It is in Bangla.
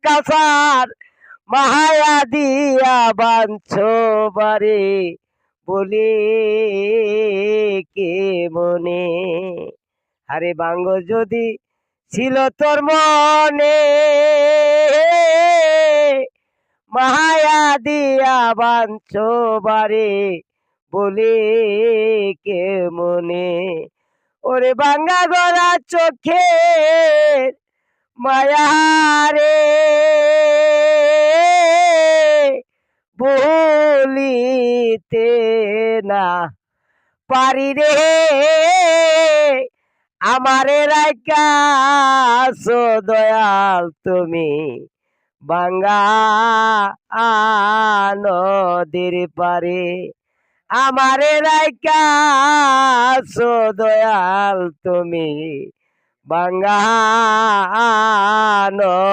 কাছার মায়া দিয়া বাঞ্ছো বারে বলি কে মনে। আরে বাঙ্গ যদি ছিল তোর মনে মায়া দিয়া বাঞ্ছো বারে বলি কে মনে। ওরে বাঙ্গা গড়া চোখে মায়ারে ভুলিতে না পারি রে আমারে রাইকা দয়াল তুমি বাঙ্গা নদীর পারে। আমারে রাইকা দয়াল তুমি বাঙ্গা